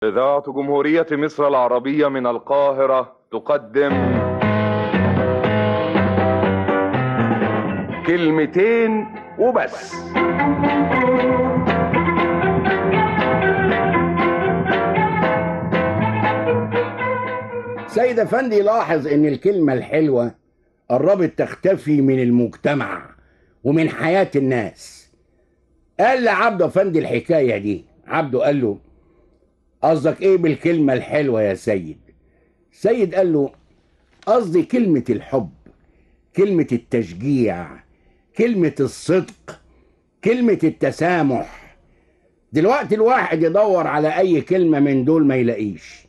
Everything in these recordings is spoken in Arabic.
إذاعة جمهورية مصر العربية من القاهرة تقدم كلمتين وبس. سيد أفندي لاحظ إن الكلمة الحلوة قربت تختفي من المجتمع ومن حياة الناس. قال لعبده أفندي الحكاية دي. عبده قال له: قصدك إيه بالكلمة الحلوة يا سيد؟ سيد قال له: قصدي كلمة الحب، كلمة التشجيع، كلمة الصدق، كلمة التسامح. دلوقتي الواحد يدور على أي كلمة من دول ما يلاقيش.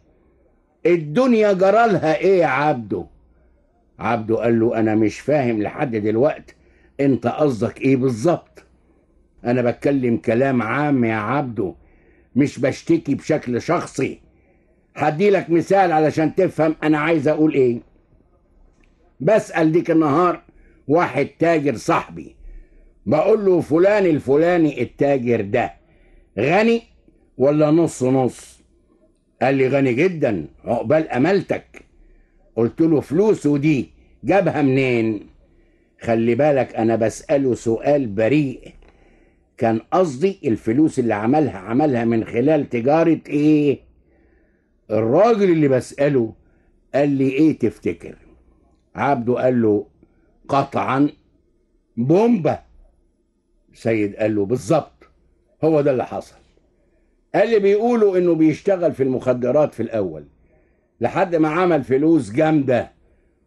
الدنيا جرالها ايه يا عبده؟ عبده قال له: انا مش فاهم لحد دلوقت انت قصدك ايه بالظبط. انا بتكلم كلام عام يا عبده، مش بشتكي بشكل شخصي. هدي لك مثال علشان تفهم انا عايز اقول ايه. بسأل ديك النهار واحد تاجر صاحبي، بقول له: فلان الفلاني التاجر ده غني ولا نص نص؟ قال لي: غني جدا، عقبال امالتك. قلت له: فلوسه دي جابها منين؟ خلي بالك انا بسأله سؤال بريء. كان قصدي الفلوس اللي عملها من خلال تجارة ايه؟ الراجل اللي بسأله قال لي: ايه تفتكر؟ عبده قال له: قطعا بومبا. سيد قال له: بالظبط، هو ده اللي حصل. قال لي: بيقولوا انه بيشتغل في المخدرات في الاول لحد ما عمل فلوس جامدة،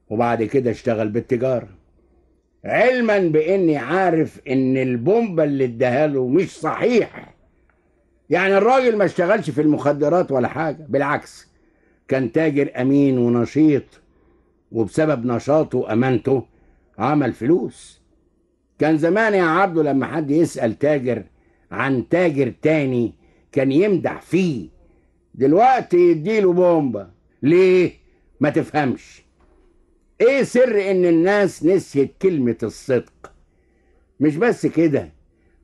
وبعد كده اشتغل بالتجارة، علما باني عارف ان البومبا اللي اداها له مش صحيح. يعني الراجل ما اشتغلش في المخدرات ولا حاجة، بالعكس كان تاجر امين ونشيط، وبسبب نشاطه وامانته عمل فلوس. كان زمان يا عبده لما حد يسأل تاجر عن تاجر تاني كان يمدح فيه، دلوقتي يديله بومبا. ليه؟ ما تفهمش. ايه سر ان الناس نسيت كلمة الصدق؟ مش بس كده،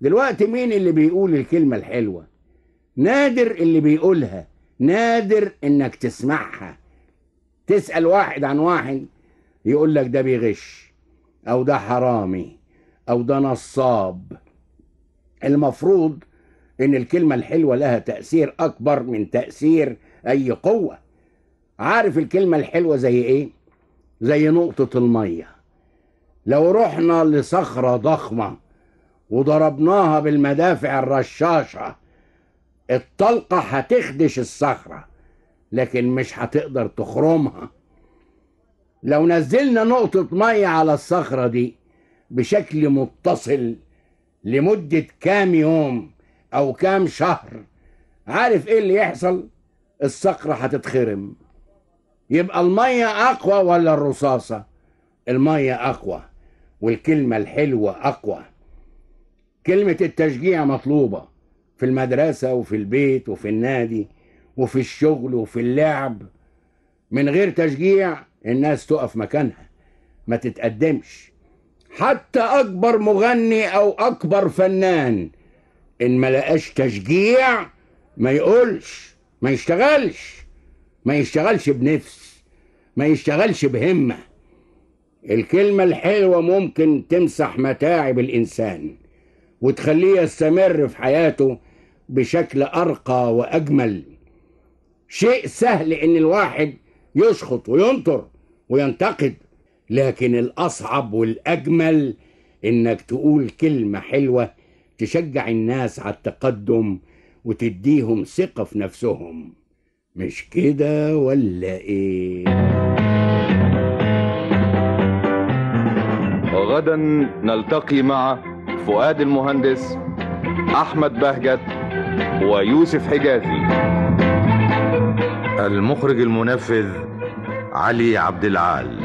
دلوقتي مين اللي بيقول الكلمة الحلوة؟ نادر اللي بيقولها، نادر انك تسمعها. تسأل واحد عن واحد يقول لك ده بيغش، او ده حرامي، او ده نصاب. المفروض ان الكلمة الحلوة لها تأثير اكبر من تأثير اي قوة. عارف الكلمة الحلوة زي ايه؟ زي نقطة المية. لو رحنا لصخرة ضخمة وضربناها بالمدافع الرشاشة، الطلقة هتخدش الصخرة لكن مش هتقدر تخرمها. لو نزلنا نقطة مية على الصخرة دي بشكل متصل لمدة كام يوم أو كام شهر، عارف إيه اللي يحصل؟ الصخرة هتتخرم. يبقى المية أقوى ولا الرصاصة؟ المية أقوى، والكلمة الحلوة أقوى. كلمة التشجيع مطلوبة في المدرسة وفي البيت وفي النادي وفي الشغل وفي اللعب. من غير تشجيع الناس تقف مكانها، ما تتقدمش. حتى أكبر مغني أو أكبر فنان إن ما لقاش تشجيع ما يقولش، ما يشتغلش بنفس، ما يشتغلش بهمة. الكلمة الحلوة ممكن تمسح متاعب الإنسان وتخليه يستمر في حياته بشكل أرقى وأجمل. شيء سهل إن الواحد يشخط وينطر وينتقد، لكن الأصعب والأجمل إنك تقول كلمة حلوة تشجع الناس على التقدم وتديهم ثقة في نفسهم. مش كده ولا إيه؟ وغدا نلتقي مع فؤاد المهندس، أحمد بهجت، ويوسف حجازي. المخرج المنفذ علي عبد العال.